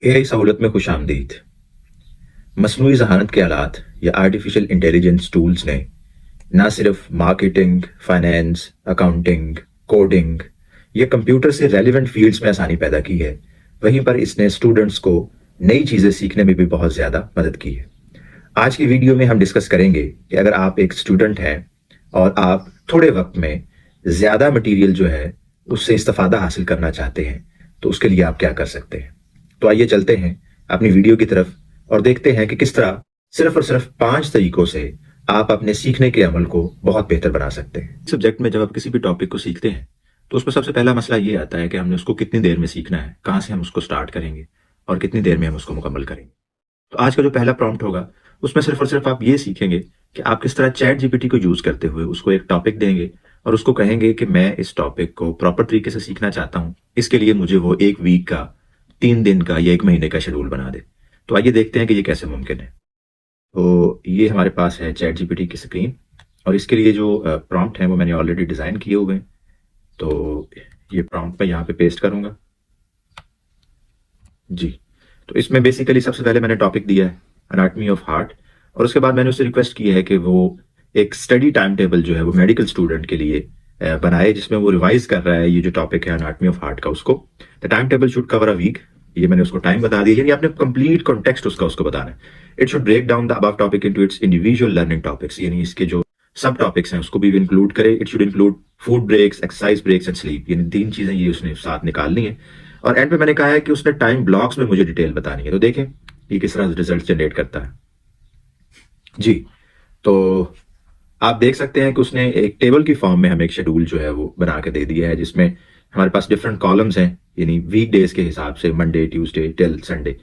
AI सहूलत में खुश आमदीद। मसनूई ज़हानत के आलात या आर्टिफिशियल इंटेलिजेंस टूल्स ने ना सिर्फ मार्केटिंग, फाइनेंस, अकाउंटिंग, कोडिंग या कंप्यूटर से रेलिवेंट फील्ड्स में आसानी पैदा की है, वहीं पर इसने स्टूडेंट्स को नई चीज़ें सीखने में भी बहुत ज़्यादा मदद की है। आज की वीडियो में हम डिस्कस करेंगे कि अगर आप एक स्टूडेंट हैं और आप थोड़े वक्त में ज़्यादा मटीरियल जो है उससे इस्तेफादा हासिल करना चाहते हैं तो उसके लिए आप क्या कर सकते हैं। तो आइए चलते हैं अपनी वीडियो की तरफ और देखते हैं कि किस तरह सिर्फ और सिर्फ 5 तरीकों से आप अपने सीखने के अमल को बहुत बेहतर बना सकते हैं। सब्जेक्ट में जब आप किसी भी टॉपिक को सीखते हैं तो उसमें सबसे पहला मसला ये आता है कि हमने उसको कितनी देर में सीखना है, कहाँ से हम उसको स्टार्ट करेंगे और कितनी देर में हम उसको मुकम्मल करेंगे। तो आज का जो पहला प्रॉम्प्ट होगा उसमें सिर्फ और सिर्फ आप ये सीखेंगे कि आप किस तरह चैट जीपीटी को यूज करते हुए उसको एक टॉपिक देंगे और उसको कहेंगे कि मैं इस टॉपिक को प्रॉपर तरीके से सीखना चाहता हूँ, इसके लिए मुझे वो 1 वीक का, 3 दिन का या 1 महीने का शेड्यूल बना दे। तो आइए देखते हैं कि ये कैसे मुमकिन है। तो ये हमारे पास है चैट जीपीटी की स्क्रीन और इसके लिए जो प्रॉम्प्ट है वो मैंने ऑलरेडी डिज़ाइन किए हुए हैं। तो ये प्रॉम्प्ट मैं यहाँ पे पेस्ट करूँगा जी। तो इसमें बेसिकली सबसे पहले मैंने टॉपिक दिया है एनाटॉमी ऑफ हार्ट और उसके बाद मैंने उससे रिक्वेस्ट की है कि वो एक स्टडी टाइम टेबल जो है वो मेडिकल स्टूडेंट के लिए बनाए, जिसमें वो रिवाइज कर रहा है ये जो टॉपिक है एनाटॉमी ऑफ हार्ट का। उसको the time table should cover a week, ये मैंने उसको टाइम बता दिया, यानी आपने कंप्लीट कॉन्टेक्स्ट उसको बताना है। It should break down the above topic into its individual learning topics, यानी इसके जो सब टॉपिक्स हैं उसको भी इंक्लूड करे। It should include food breaks, exercise breaks and sleep, यानी 3 चीजें ये उसने साथ निकालनी है। और एंड पे मैंने कहा है कि उसने टाइम ब्लॉक्स में मुझे डिटेल बतानी है। तो देखें ये किस तरह रिजल्ट जनरेट करता है जी। तो आप देख सकते हैं कि उसने एक टेबल की फॉर्म में हमें एक शेड्यूल जो है वो बना के दे दिया है, जिसमें हमारे पास डिफरेंट कॉलम्स हैं, यानी वीक डेज के हिसाब से मंडे, ट्यूसडे टिल संडे।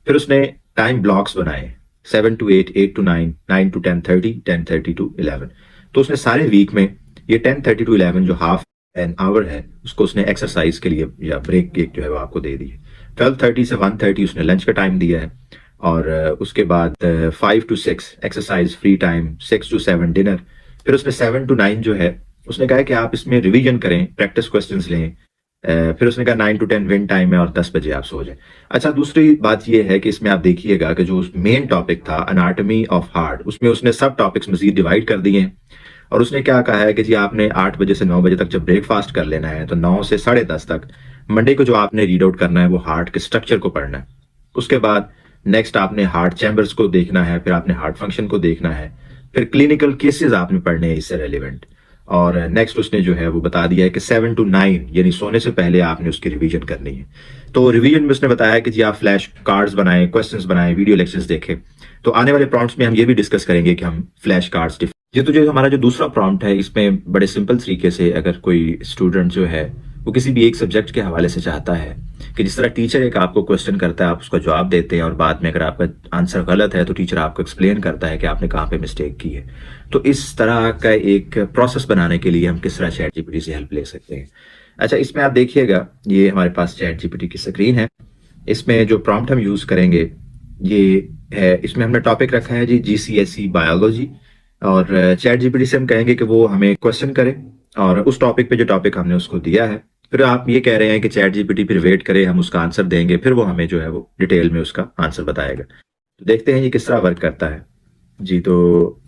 फिर उसने टाइम ब्लॉक्स बनाए 7 to 8, 8 to 9, 9 to 10:30, 10:30 to 11। तो उसने सारे वीक में ये 10:30 to 11 जो हाफ एन आवर है उसको उसने एक्सरसाइज के लिए या ब्रेक के जो है वो आपको दे दी है। 12:30 से 1:30 उसने लंच का टाइम दिया है और उसके बाद 5 to 6 exercise free time, 6 to 7 dinner. फिर उसने 7 to 9 जो है उसने कहा है कि आप इसमें रिवीजन करें, प्रैक्टिस क्वेश्चंस लें। फिर उसने कहा 9 to 10 विन टाइम है और 10 बजे आप सो जाए। अच्छा, दूसरी बात यह है कि इसमें आप देखिएगा कि जो मेन टॉपिक था एनाटॉमी ऑफ हार्ट, उसमें उसने सब टॉपिक्स मजीद डिवाइड कर दिए हैं और उसने क्या कहा है कि जी आपने 8 बजे से 9 बजे तक जब ब्रेकफास्ट कर लेना है तो 9 से 10:30 तक मंडे को जो आपने रीड आउट करना है वो हार्ट के स्ट्रक्चर को पढ़ना है। उसके बाद नेक्स्ट आपने हार्ट चैम्बर्स को देखना है, फिर आपने हार्ट फंक्शन को देखना है, फिर क्लिनिकल केसेस आपने पढ़ने हैं इससे रेलिवेंट। और नेक्स्ट उसने जो है वो बता दिया है कि 7 to 9 यानी सोने से पहले आपने उसकी रिवीजन करनी है। तो रिवीजन में उसने बताया कि जी आप फ्लैश कार्ड्स बनाएं, क्वेश्चंस बनाएं, वीडियो लेक्चर्स देखें। तो आने वाले प्रॉम्प्ट्स में हम ये भी डिस्कस करेंगे कि हम फ्लैश कार्ड्स ये तो जो हमारा जो दूसरा प्रॉम्प्ट है इसमें बड़े सिंपल तरीके से अगर कोई स्टूडेंट जो है वो किसी भी एक सब्जेक्ट के हवाले से चाहता है कि जिस तरह टीचर एक आपको क्वेश्चन करता है आप उसका जवाब देते हैं और बाद में अगर आपका आंसर गलत है तो टीचर आपको एक्सप्लेन करता है कि आपने कहाँ पे मिस्टेक की है। तो इस तरह का एक प्रोसेस बनाने के लिए हम किस तरह चैट जीपीटी से हेल्प ले सकते हैं। अच्छा, इसमें आप देखिएगा ये हमारे पास चैट जीपीटी की स्क्रीन है। इसमें जो प्रॉम्प्ट हम यूज करेंगे ये है, इसमें हमने टॉपिक रखा है जी GCSE बायोलॉजी और चैट जीपीटी से हम कहेंगे कि वो हमें क्वेश्चन करे और उस टॉपिक पे जो टॉपिक हमने उसको दिया है, फिर आप ये कह रहे हैं कि चैट जीपीटी फिर वेट करे, हम उसका आंसर देंगे, फिर वो हमें जो है वो डिटेल में उसका आंसर बताएगा। तो देखते हैं ये किस तरह वर्क करता है जी। तो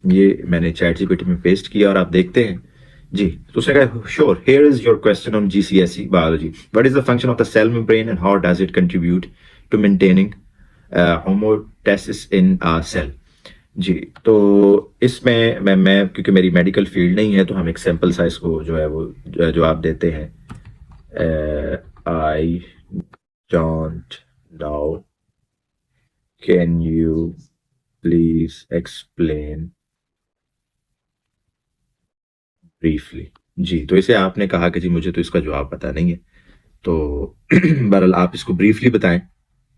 ये मैंने चैट जीपीटी में पेस्ट किया और आप देखते हैं जी। तो उसने कहा sure, here is your question on GCSE biology, what is the function of the cell membrane and how does it contribute to maintaining homeostasis in a cell जी। तो इसमें मैं क्योंकि मेरी मेडिकल फील्ड नहीं है तो हम एक सैंपल साइज को जो है वो जवाब देते हैं। I don't know, can you please explain briefly जी। तो इसे आपने कहा कि जी मुझे तो इसका जवाब पता नहीं है, तो बहरहाल आप इसको ब्रीफली बताएं।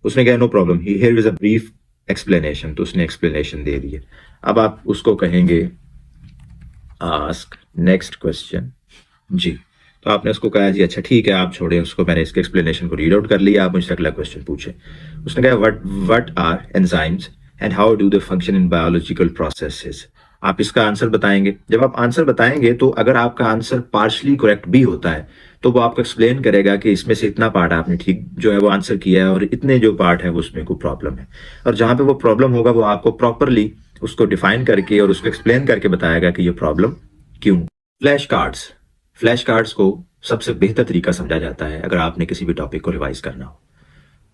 उसने कहा no problem, here is a brief explanation, तो उसने एक्सप्लेनेशन दे दी है। अब आप उसको कहेंगे आस्क नेक्स्ट क्वेश्चन जी। तो आपने उसको कहा जी अच्छा ठीक है आप छोड़े उसको, मैंने इसके एक्सप्लेनेशन को रीड आउट कर लिया, आप मुझसे अगला क्वेश्चन पूछे। उसने कहा what are enzymes and how do they function in biological processes, आप इसका आंसर बताएंगे। जब आप आंसर बताएंगे तो अगर आपका आंसर पार्शली करेक्ट भी होता है तो वो आपको एक्सप्लेन करेगा कि इसमें से इतना पार्ट आपने ठीक जो है वो आंसर किया है और इतने जो पार्ट है वो उसमें कोई प्रॉब्लम है। और जहां पे वो प्रॉब्लम होगा वो आपको प्रॉपरली उसको डिफाइन करके और उसको एक्सप्लेन करके बताएगा कि ये प्रॉब्लम क्यों। फ्लैश कार्ड्स को सबसे बेहतर तरीका समझा जाता है अगर आपने किसी भी टॉपिक को रिवाइज करना हो।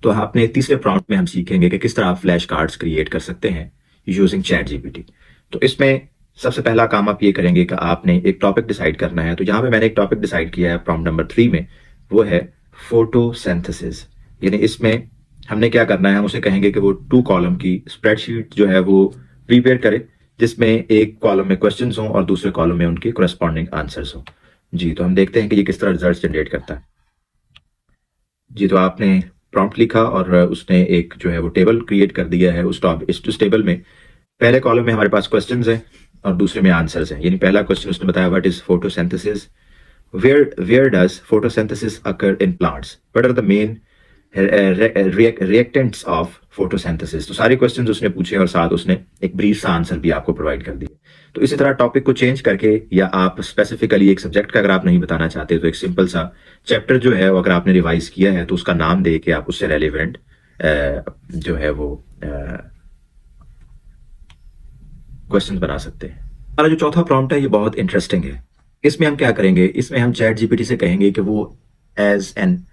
तो आपने तीसरे प्रॉम्प्ट में हम सीखेंगे कि किस तरह आप फ्लैश कार्ड्स क्रिएट कर सकते हैं यूजिंग चैट जीपीटी। तो इसमें सबसे पहला काम आप ये करेंगे कि आपने एक टॉपिक डिसाइड करना है। तो यहाँ पे मैंने एक टॉपिक डिसाइड किया है प्रॉम्प्ट नंबर 3 में, वो है फोटोसिंथेसिस। यानी इसमें हमने क्या करना है, हम उसे कहेंगे कि वो 2 कॉलम की स्प्रेडशीट जो है वो प्रिपेयर करे, जिसमें एक कॉलम में क्वेश्चंस हों और दूसरे कॉलम में उनके कोरेस्पॉन्डिंग आंसर्स हों। जी, तो हम देखते हैं कि ये किस तरह रिजल्ट जनरेट करता है। जी, तो आपने प्रॉम्प्ट लिखा और उसने एक जो है वो टेबल क्रिएट कर दिया है। उस टेबल में पहले कॉलम में हमारे पास क्वेश्चंस हैं और दूसरे में आंसर्स हैं। यानी पहला क्वेश्चन उसने बताया what is photosynthesis, where does photosynthesis occur in plants, what are the main reactants of photosynthesis. तो सारे क्वेश्चंस उसने पूछे और साथ उसने एक ब्रीफ सा आंसर भी आपको प्रोवाइड कर दिया। तो इसी तरह टॉपिक को चेंज करके या आप स्पेसिफिकली एक सब्जेक्ट का अगर आप नहीं बताना चाहते तो एक सिंपल सा चैप्टर जो है वो अगर आपने रिवाइज किया है तो उसका नाम दे के आप उससे रेलिवेंट जो है वो क्वेश्चन बना सकते हैं। हमारा जो चौथा प्रॉम्प्ट है ये बहुत इंटरेस्टिंग है। इसमें हम क्या करेंगे, इसमें हम चैट जीपीटी से कहेंगे कि वो एज एन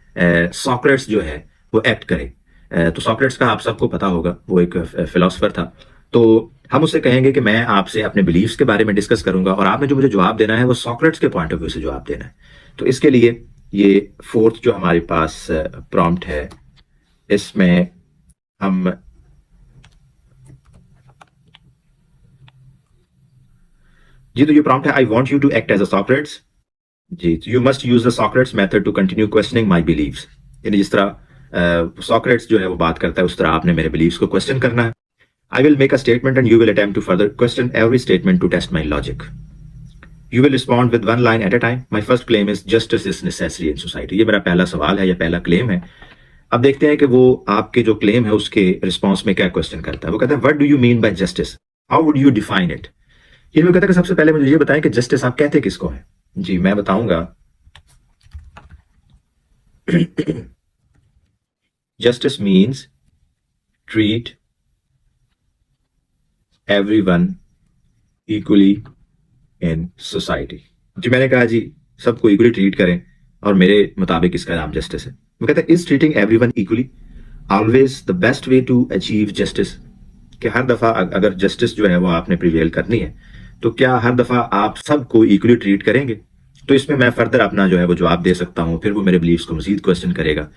सॉक्रेट्स जो है वो एक्ट करे। तो सॉक्रेट्स का आप सबको पता होगा, वो एक फिलोसफर था। तो हम उससे कहेंगे कि मैं आपसे अपने बिलीव्स के बारे में डिस्कस करूंगा और आपने जो मुझे जवाब देना है वो सॉक्रेट्स के पॉइंट ऑफ व्यू से जवाब देना है। तो इसके लिए ये फोर्थ जो हमारे पास प्रॉम्प्ट है, इसमें हम जी, तो ये प्रॉम्प्ट है I want you to act as a Socrates. जी, you must use the Socrates method to continue questioning my beliefs. यानी जिस तरह सॉक्रेट्स जो है वो बात करता है उस तरह आपने मेरे बिलीव्स को क्वेश्चन करना है। I will make a statement and you will attempt to further question every statement to test my logic. You will respond with one line at a time. My first claim is justice is necessary in society. ये मेरा पहला सवाल है या पहला claim है। अब देखते हैं कि वो आपके जो क्लेम है उसके रिस्पॉन्स में क्या क्वेश्चन करता है। वो कहता है what do you mean by justice, how would you define it. ये वो कहता है कि सबसे पहले मुझे ये बताएं कि जस्टिस आप कहते किसको है। जी, मैं बताऊंगा। Justice means treat everyone equally in society. जी, मैंने कहा जी सबको इक्वली ट्रीट करें और मेरे मुताबिक इसका नाम जस्टिस है। वो कहता है is treating everyone equally always the best way to achieve justice. कि हर दफा अगर जस्टिस जो है वो आपने प्रिवेल करनी है तो क्या हर दफा आप सबको इक्वली ट्रीट करेंगे। तो इसमें मैं फर्दर अपना जो है वो जवाब दे सकता हूं, फिर वो मेरे बिलीव्स को मजीद क्वेश्चन करेगा।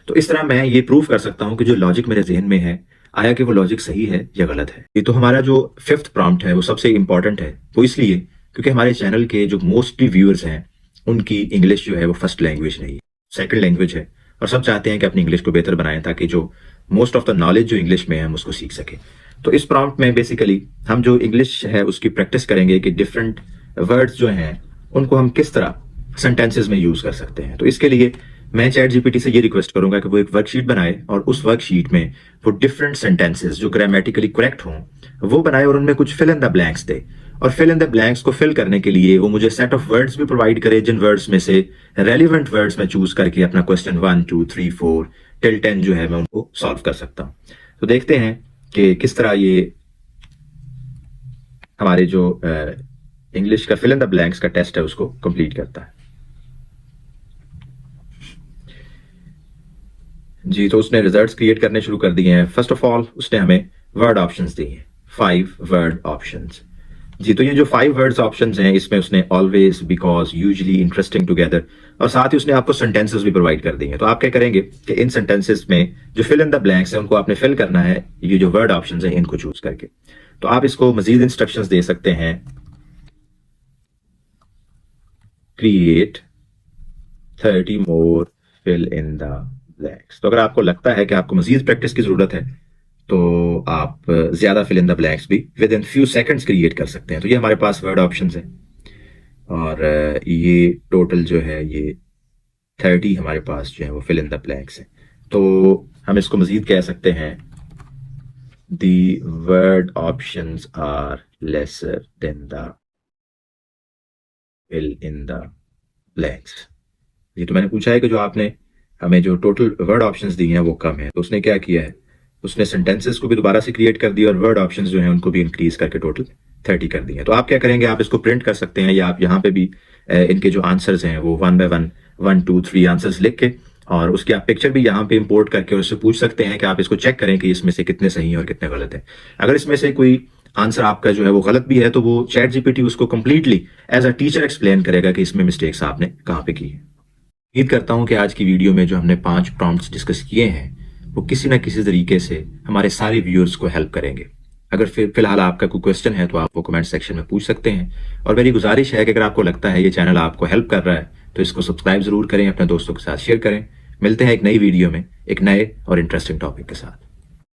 तो इस तरह मैं ये प्रूव कर सकता हूं कि जो लॉजिक मेरे जहन में है आया कि वो लॉजिक सही है या गलत है। ये तो हमारा जो फिफ्थ प्रॉम्प्ट है वो सबसे इंपॉर्टेंट है। वो इसलिए क्योंकि हमारे चैनल के जो मोस्टली व्यूअर्स हैं उनकी इंग्लिश जो है वो फर्स्ट लैंग्वेज नहीं है, सेकंड लैंग्वेज है। और सब चाहते हैं कि अपनी इंग्लिश को बेहतर बनाएं ताकि जो मोस्ट ऑफ द नॉलेज जो इंग्लिश में है हम उसको सीख सकें। तो इस प्रॉम्प्ट में बेसिकली हम जो इंग्लिश है उसकी प्रैक्टिस करेंगे कि डिफरेंट वर्ड्स जो हैं उनको हम किस तरह सेंटेंसेस में यूज कर सकते हैं। तो इसके लिए मैं चैट जीपीटी से ये रिक्वेस्ट करूंगा कि वो एक वर्कशीट बनाए और उस वर्कशीट में वो डिफरेंट सेंटेंसेस जो ग्रामेटिकली करेक्ट हों वो बनाए और उनमें कुछ फिल इन द ब्लैंक्स दे। और फिल इन द ब्लैंक्स को फिल करने के लिए वो मुझे सेट ऑफ वर्ड्स भी प्रोवाइड करे, जिन वर्ड्स में से रेलिवेंट वर्ड्स में चूज करके अपना क्वेश्चन 1 2 3 4 टिल 10 जो है मैं उनको सॉल्व कर सकता हूँ। तो देखते हैं कि किस तरह ये हमारे जो इंग्लिश का फिल इन द ब्लैंक्स का टेस्ट है उसको कंप्लीट करता है। जी, तो उसने रिजल्ट्स क्रिएट करने शुरू कर दिए हैं। फर्स्ट ऑफ ऑल उसने हमें वर्ड ऑप्शंस दिए हैं, 5 वर्ड ऑप्शंस। जी, तो ये जो 5 वर्ड्स ऑप्शंस हैं इसमें उसने always, because, usually, interesting, together और साथ ही उसने आपको सेंटेंसेस भी प्रोवाइड कर दिए हैं। तो आप क्या करेंगे कि इन सेंटेंसेस में जो फिल इन द ब्लैंक्स है उनको आपने फिल करना है ये जो वर्ड ऑप्शंस हैं इनको चूज करके। तो आप इसको मजीद इंस्ट्रक्शंस दे सकते हैं, create 30 more fill in the blanks. तो अगर आपको लगता है कि आपको मजीद प्रैक्टिस की जरूरत है तो आप ज्यादा फिल इन द ब्लैंक्स भी with in few seconds create कर सकते हैं। तो ये हमारे पास वर्ड ऑप्शंस हैं और ये टोटल जो है ये 30 हमारे पास जो है वो फिल इन द ब्लैंक्स है। तो हम इसको मजीद कह सकते हैं the word options are lesser than the fill in the blanks। ये तो मैंने पूछा है कि जो आपने हमें जो टोटल वर्ड ऑप्शंस दिए हैं वो कम है, तो उसने क्या किया है, उसने सेंटेंसेस को भी दोबारा से क्रिएट कर दिया और वर्ड ऑप्शंस जो हैं उनको भी इंक्रीज करके टोटल 30 कर दिए। तो आप क्या करेंगे, आप इसको प्रिंट कर सकते हैं या आप यहाँ पे भी इनके जो आंसर्स हैं वो 1 बाय 1 1 2 3 आंसर्स लिख के और उसकी आप पिक्चर भी यहाँ पे इंपोर्ट करके उससे पूछ सकते हैं कि आप इसको चेक करें कि इसमें से कितने सही हैं और कितने गलत हैं। अगर इसमें से कोई आंसर आपका जो है वो गलत भी है तो वो चैट जीपीटी उसको completely as a teacher explain करेगा कि इसमें मिस्टेक्स आपने कहाँ पे की है। उम्मीद करता हूं कि आज की वीडियो में जो हमने 5 प्रॉम्प्ट्स डिस्कस किए हैं वो किसी न किसी तरीके से हमारे सारे व्यूअर्स को हेल्प करेंगे। अगर फिलहाल आपका कोई क्वेश्चन है तो आप वो कमेंट सेक्शन में पूछ सकते हैं और मेरी गुजारिश है कि अगर आपको लगता है ये चैनल आपको हेल्प कर रहा है तो इसको सब्सक्राइब जरूर करें, अपने दोस्तों के साथ शेयर करें। मिलते हैं एक नई वीडियो में एक नए और इंटरेस्टिंग टॉपिक के साथ।